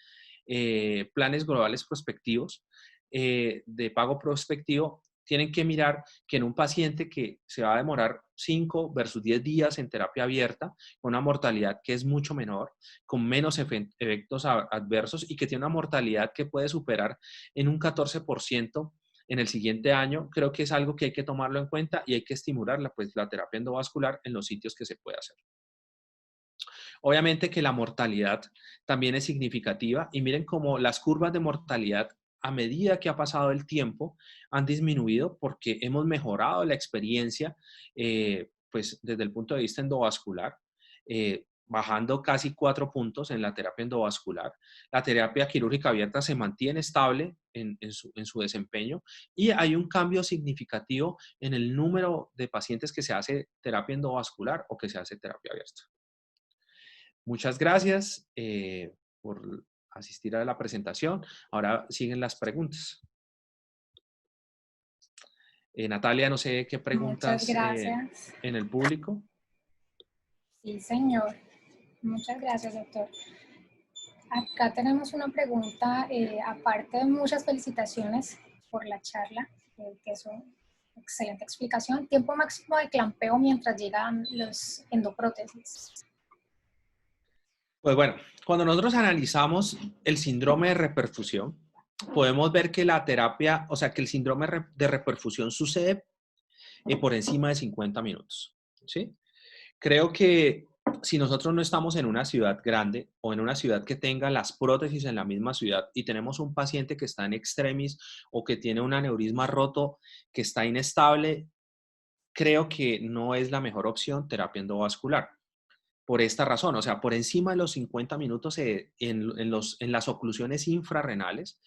planes globales prospectivos de pago prospectivo, tienen que mirar que en un paciente que se va a demorar 5 versus 10 días en terapia abierta, con una mortalidad que es mucho menor, con menos efectos adversos y que tiene una mortalidad que puede superar en un 14% en el siguiente año, creo que es algo que hay que tomarlo en cuenta y hay que estimular la terapia endovascular en los sitios que se puede hacer. Obviamente que la mortalidad también es significativa y miren cómo las curvas de mortalidad a medida que ha pasado el tiempo han disminuido porque hemos mejorado la experiencia pues desde el punto de vista endovascular, bajando casi 4 puntos en la terapia endovascular. La terapia quirúrgica abierta se mantiene estable en su desempeño y hay un cambio significativo en el número de pacientes que se hace terapia endovascular o que se hace terapia abierta. Muchas gracias por asistir a la presentación. Ahora siguen las preguntas. Natalia, no sé qué Muchas preguntas gracias. en el público. Sí, señor. Muchas gracias, doctor. Acá tenemos una pregunta, aparte de muchas felicitaciones por la charla, que es una excelente explicación. Tiempo máximo de clampeo mientras llegan los endoprótesis. Pues bueno, cuando nosotros analizamos el síndrome de reperfusión, podemos ver que la terapia, o sea, que el síndrome de reperfusión sucede por encima de 50 minutos, ¿sí? Creo que si nosotros no estamos en una ciudad grande o en una ciudad que tenga las prótesis en la misma ciudad y tenemos un paciente que está en extremis o que tiene un aneurisma roto que está inestable, creo que no es la mejor opción terapia endovascular. Por esta razón, o sea, por encima de los 50 minutos en las oclusiones infrarrenales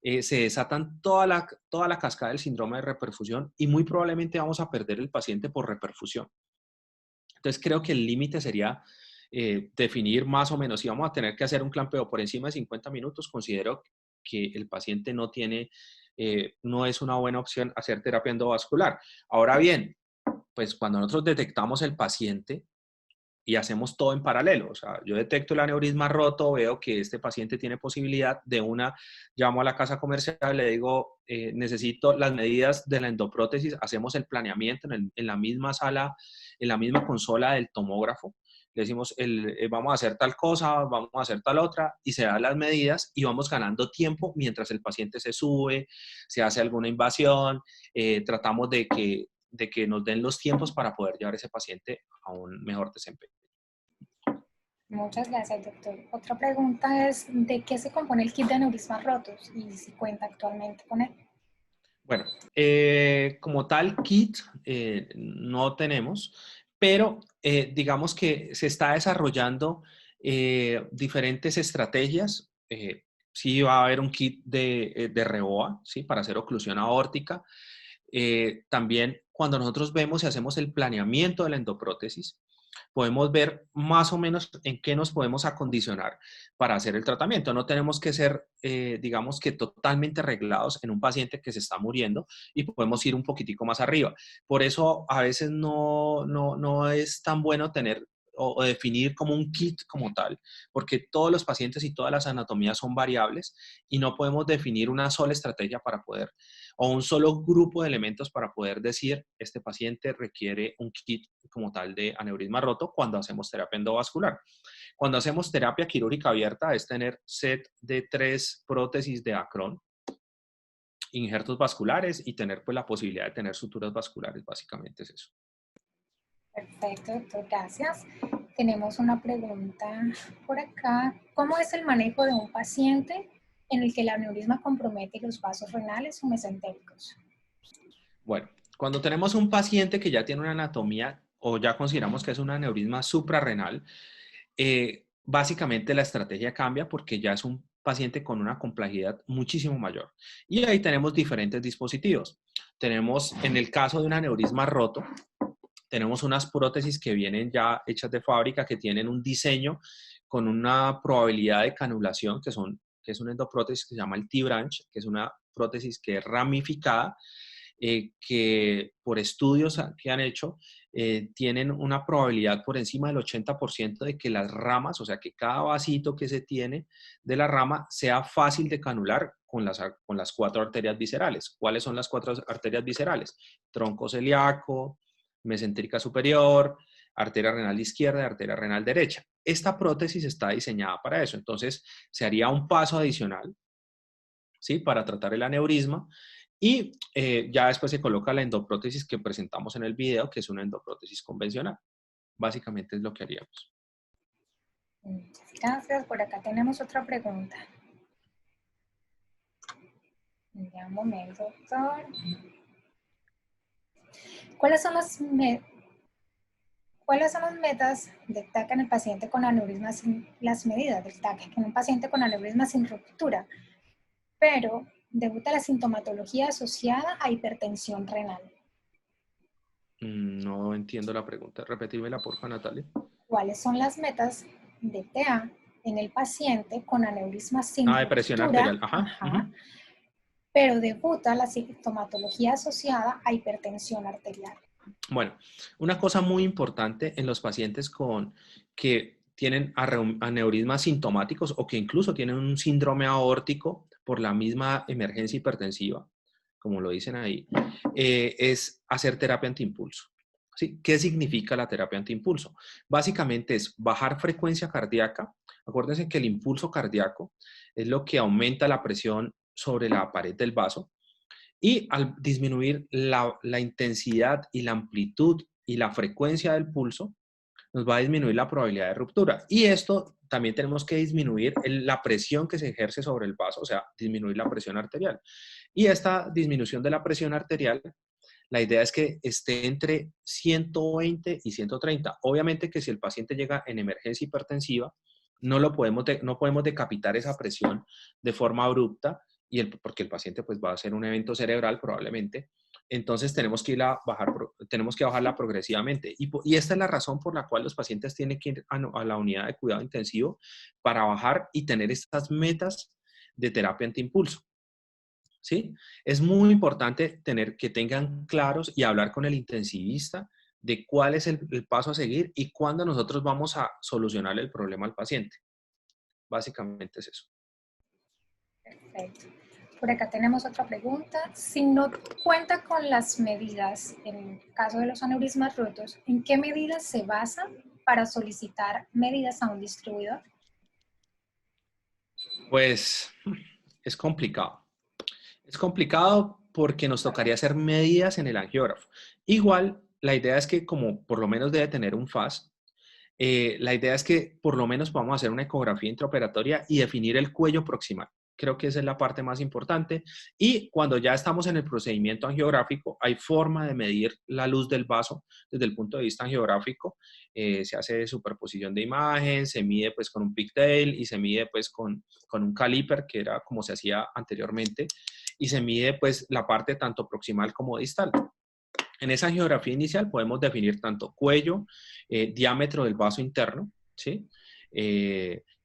se desatan toda la cascada del síndrome de reperfusión y muy probablemente vamos a perder el paciente por reperfusión. Entonces creo que el límite sería definir más o menos, si vamos a tener que hacer un clampeo por encima de 50 minutos, considero que el paciente no es una buena opción hacer terapia endovascular. Ahora bien, pues cuando nosotros detectamos el paciente y hacemos todo en paralelo, o sea, yo detecto el aneurisma roto, veo que este paciente tiene posibilidad llamo a la casa comercial, le digo, necesito las medidas de la endoprótesis, hacemos el planeamiento en la misma sala, en la misma consola del tomógrafo, le decimos, vamos a hacer tal cosa, vamos a hacer tal otra, y se dan las medidas y vamos ganando tiempo mientras el paciente se sube, se hace alguna invasión, tratamos de que nos den los tiempos para poder llevar a ese paciente a un mejor desempeño. Muchas gracias, doctor. Otra pregunta es, ¿de qué se compone el kit de aneurismas rotos y si cuenta actualmente con él? Bueno, como tal kit no tenemos, pero digamos que se está desarrollando diferentes estrategias. Sí va a haber un kit de REOA, ¿sí? Para hacer oclusión aórtica. También cuando nosotros vemos y hacemos el planeamiento de la endoprótesis, podemos ver más o menos en qué nos podemos acondicionar para hacer el tratamiento. No tenemos que ser, digamos que totalmente arreglados en un paciente que se está muriendo y podemos ir un poquitico más arriba. Por eso a veces no es tan bueno tener o definir como un kit como tal, porque todos los pacientes y todas las anatomías son variables y no podemos definir una sola estrategia para poder, o un solo grupo de elementos para poder decir, este paciente requiere un kit como tal de aneurisma roto cuando hacemos terapia endovascular. Cuando hacemos terapia quirúrgica abierta es tener set de 3 prótesis de Acron, injertos vasculares y tener pues la posibilidad de tener suturas vasculares, básicamente es eso. Perfecto, doctor, gracias. Tenemos una pregunta por acá. ¿Cómo es el manejo de un paciente en el que el aneurisma compromete los vasos renales o mesentéricos? Bueno, cuando tenemos un paciente que ya tiene una anatomía o ya consideramos que es un aneurisma suprarrenal, básicamente la estrategia cambia porque ya es un paciente con una complejidad muchísimo mayor. Y ahí tenemos diferentes dispositivos. Tenemos, en el caso de un aneurisma roto, tenemos unas prótesis que vienen ya hechas de fábrica, que tienen un diseño con una probabilidad de canulación, que es una endoprótesis que se llama el T-branch, que es una prótesis que es ramificada, que por estudios que han hecho, tienen una probabilidad por encima del 80% de que las ramas, o sea, que cada vasito que se tiene de la rama sea fácil de canular con las 4 arterias viscerales. ¿Cuáles son las 4 arterias viscerales? Tronco celíaco, mesentérica superior, arteria renal izquierda y arteria renal derecha. Esta prótesis está diseñada para eso. Entonces, se haría un paso adicional, ¿sí? Para tratar el aneurisma. Y ya después se coloca la endoprótesis que presentamos en el video, que es una endoprótesis convencional. Básicamente es lo que haríamos. Muchas gracias. Por acá tenemos otra pregunta. Ya un momento, doctor. ¿Cuáles son las metas de TAC en el paciente con aneurisma las medidas del TAC en un paciente con aneurisma sin ruptura, pero debuta la sintomatología asociada a hipertensión renal? No entiendo la pregunta. Repetímela, porfa, Natalia. ¿Cuáles son las metas de TA en el paciente con aneurisma sin De presión ruptura? arterial. Ajá. Ajá, pero debuta la sintomatología asociada a hipertensión arterial. Bueno, una cosa muy importante en los pacientes que tienen aneurismas sintomáticos o que incluso tienen un síndrome aórtico por la misma emergencia hipertensiva, como lo dicen ahí, es hacer terapia antiimpulso. ¿Sí? ¿Qué significa la terapia antiimpulso? Básicamente es bajar frecuencia cardíaca. Acuérdense que el impulso cardíaco es lo que aumenta la presión sobre la pared del vaso. Y al disminuir la intensidad y la amplitud y la frecuencia del pulso, nos va a disminuir la probabilidad de ruptura. Y esto también tenemos que disminuir la presión que se ejerce sobre el vaso, o sea, disminuir la presión arterial. Y esta disminución de la presión arterial, la idea es que esté entre 120 y 130. Obviamente que si el paciente llega en emergencia hipertensiva, no podemos decapitar esa presión de forma abrupta, porque el paciente pues, va a hacer un evento cerebral probablemente. Entonces tenemos que bajarla progresivamente. Y esta es la razón por la cual los pacientes tienen que ir a la unidad de cuidado intensivo para bajar y tener estas metas de terapia antiimpulso. ¿Sí? Es muy importante que tengan claros y hablar con el intensivista de cuál es el paso a seguir y cuándo nosotros vamos a solucionar el problema al paciente. Básicamente es eso. Perfecto. Por acá tenemos otra pregunta. Si no cuenta con las medidas, en el caso de los aneurismas rotos, ¿en qué medidas se basa para solicitar medidas a un distribuidor? Pues es complicado. Es complicado porque nos tocaría hacer medidas en el angiógrafo. Igual, la idea es que como por lo menos debe tener un FAS, la idea es que por lo menos vamos a hacer una ecografía intraoperatoria y definir el cuello proximal. Creo que esa es la parte más importante. Y cuando ya estamos en el procedimiento angiográfico, hay forma de medir la luz del vaso desde el punto de vista angiográfico. Se hace superposición de imagen, se mide pues con un pigtail y se mide pues con un caliper, que era como se hacía anteriormente, y se mide pues la parte tanto proximal como distal. En esa geografía inicial podemos definir tanto cuello, diámetro del vaso interno, ¿sí?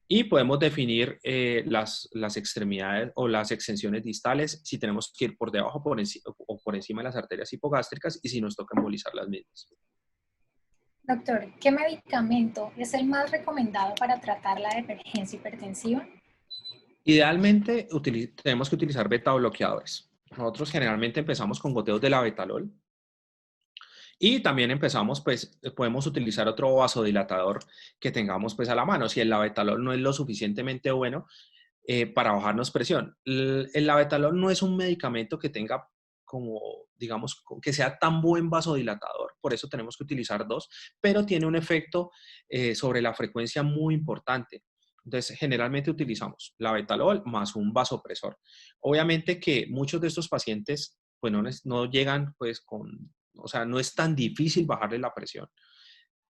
Y podemos definir las extremidades o las extensiones distales, si tenemos que ir por debajo o por encima de las arterias hipogástricas y si nos toca embolizar las mismas. Doctor, ¿qué medicamento es el más recomendado para tratar la emergencia hipertensiva? Idealmente tenemos que utilizar beta bloqueadores. Nosotros generalmente empezamos con goteos de labetalol y también empezamos, pues, podemos utilizar otro vasodilatador que tengamos pues a la mano. Si el labetalol no es lo suficientemente bueno, para bajarnos presión. El labetalol no es un medicamento que tenga como, digamos, que sea tan buen vasodilatador, por eso tenemos que utilizar dos, pero tiene un efecto sobre la frecuencia muy importante. Entonces, generalmente utilizamos labetalol más un vasopresor. Obviamente que muchos de estos pacientes, pues no llegan pues con, o sea, no es tan difícil bajarle la presión.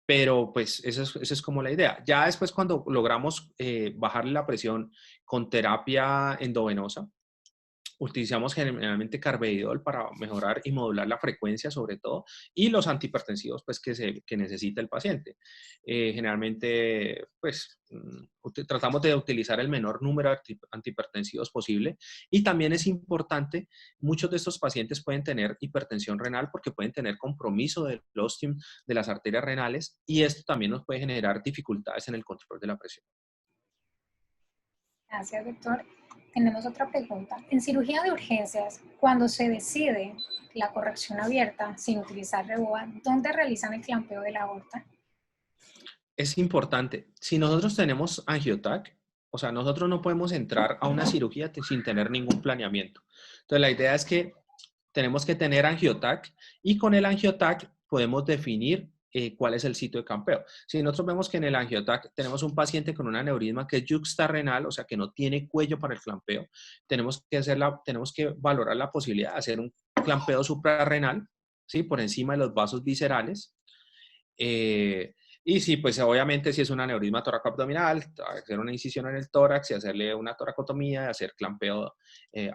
Pero pues esa es como la idea. Ya después cuando logramos bajarle la presión con terapia endovenosa, utilizamos generalmente carvedilol para mejorar y modular la frecuencia sobre todo y los antihipertensivos pues que necesita el paciente. Generalmente pues tratamos de utilizar el menor número de antihipertensivos posible y también es importante, muchos de estos pacientes pueden tener hipertensión renal porque pueden tener compromiso del ostium de las arterias renales y esto también nos puede generar dificultades en el control de la presión. Gracias, doctor. Tenemos otra pregunta. En cirugía de urgencias, cuando se decide la corrección abierta sin utilizar reboa, ¿dónde realizan el clampeo de la aorta? Es importante. Si nosotros tenemos angiotac, o sea, nosotros no podemos entrar a una cirugía sin tener ningún planeamiento. Entonces, la idea es que tenemos que tener angiotac y con el angiotac podemos definir cuál es el sitio de campeo. Si nosotros vemos que en el angiotac tenemos un paciente con un aneurisma que es yuxtarrenal, o sea, que no tiene cuello para el clampeo, tenemos que valorar la posibilidad de hacer un clampeo suprarrenal, ¿sí? Por encima de los vasos viscerales. Y sí, pues obviamente si es un aneurisma toracoabdominal, hacer una incisión en el tórax y hacerle una toracotomía y hacer clampeo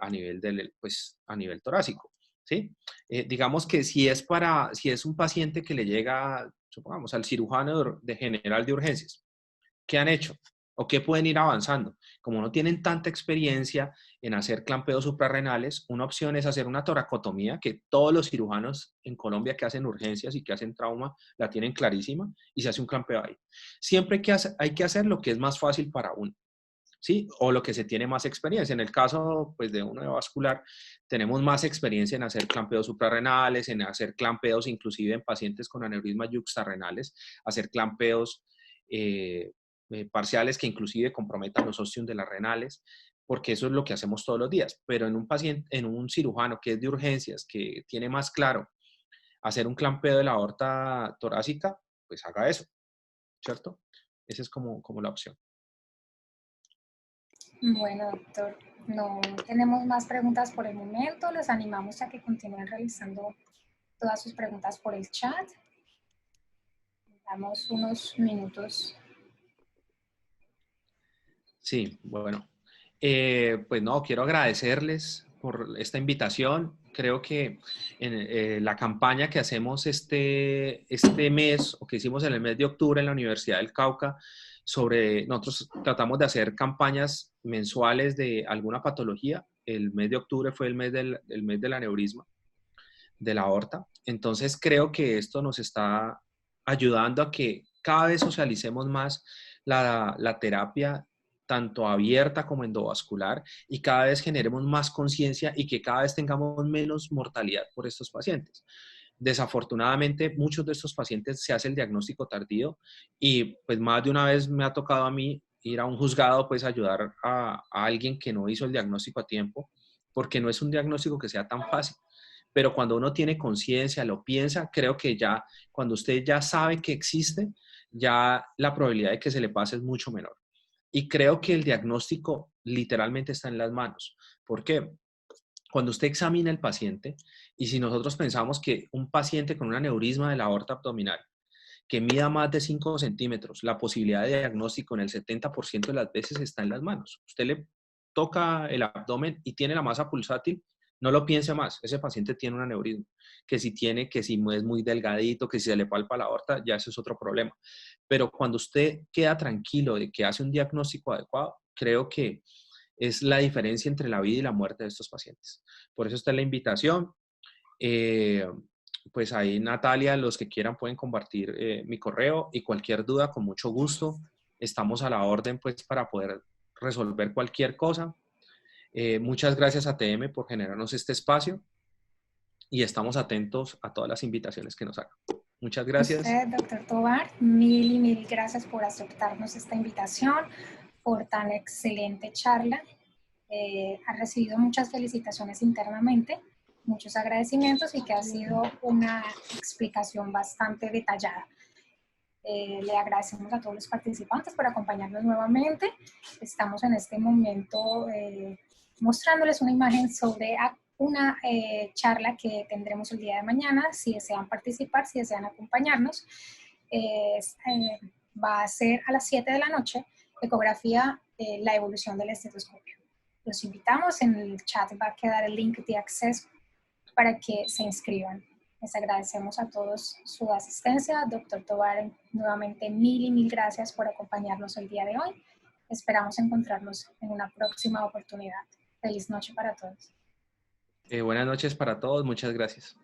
a nivel pues, a nivel torácico, ¿sí? Digamos que si es un paciente que le llega, supongamos, al cirujano de general de urgencias, ¿qué han hecho? ¿O qué pueden ir avanzando? Como no tienen tanta experiencia en hacer clampeos suprarrenales, una opción es hacer una toracotomía, que todos los cirujanos en Colombia que hacen urgencias y que hacen trauma la tienen clarísima, y se hace un clampeo ahí. Siempre hay que hacer lo que es más fácil para uno, ¿sí? O lo que se tiene más experiencia. En el caso pues, de uno de vascular, tenemos más experiencia en hacer clampeos suprarrenales, en hacer clampeos inclusive en pacientes con aneurismas yuxtarrenales, hacer clampeos parciales que inclusive comprometan los ostium de las renales, porque eso es lo que hacemos todos los días. Pero en un paciente, en un cirujano que es de urgencias, que tiene más claro hacer un clampeo de la aorta torácica, pues haga eso, ¿cierto? Esa es como la opción. Bueno, doctor, no tenemos más preguntas por el momento. Los animamos a que continúen realizando todas sus preguntas por el chat. Damos unos minutos. Sí, bueno. Pues no, quiero agradecerles por esta invitación. Creo que en la campaña que hacemos este mes, o que hicimos en el mes de octubre en la Universidad del Cauca, nosotros tratamos de hacer campañas mensuales de alguna patología. El mes de octubre fue el mes del aneurisma de la aorta. Entonces creo que esto nos está ayudando a que cada vez socialicemos más la terapia tanto abierta como endovascular y cada vez generemos más conciencia y que cada vez tengamos menos mortalidad por estos pacientes. Desafortunadamente, muchos de estos pacientes se hace el diagnóstico tardío y pues más de una vez me ha tocado a mí ir a un juzgado, pues ayudar a alguien que no hizo el diagnóstico a tiempo, porque no es un diagnóstico que sea tan fácil. Pero cuando uno tiene conciencia, lo piensa, creo que ya, cuando usted ya sabe que existe, ya la probabilidad de que se le pase es mucho menor. Y creo que el diagnóstico literalmente está en las manos. ¿Por qué? Cuando usted examina el paciente, y si nosotros pensamos que un paciente con un aneurisma de la aorta abdominal que mida más de 5 centímetros, la posibilidad de diagnóstico en el 70% de las veces está en las manos. Usted le toca el abdomen y tiene la masa pulsátil, no lo piense más, ese paciente tiene un aneurisma. Que si es muy delgadito, que si se le palpa la aorta, ya eso es otro problema. Pero cuando usted queda tranquilo de que hace un diagnóstico adecuado, creo que es la diferencia entre la vida y la muerte de estos pacientes. Por eso está la invitación. Eh, pues ahí Natalia, los que quieran pueden compartir mi correo y cualquier duda con mucho gusto. Estamos a la orden pues para poder resolver cualquier cosa. Muchas gracias a TM por generarnos este espacio y estamos atentos a todas las invitaciones que nos hagan. Muchas gracias. Usted, doctor Tovar, mil y mil gracias por aceptarnos esta invitación, por tan excelente charla. Ha recibido muchas felicitaciones internamente, muchos agradecimientos y que ha sido una explicación bastante detallada. Le agradecemos a todos los participantes por acompañarnos nuevamente. Estamos en este momento mostrándoles una imagen sobre una charla que tendremos el día de mañana. Si desean participar, si desean acompañarnos, va a ser a las 7 de la noche, ecografía, la evolución del estetoscopio. Los invitamos, en el chat va a quedar el link de acceso para que se inscriban. Les agradecemos a todos su asistencia. Doctor Tovar, nuevamente mil y mil gracias por acompañarnos el día de hoy. Esperamos encontrarnos en una próxima oportunidad. Feliz noche para todos. Buenas noches para todos. Muchas gracias.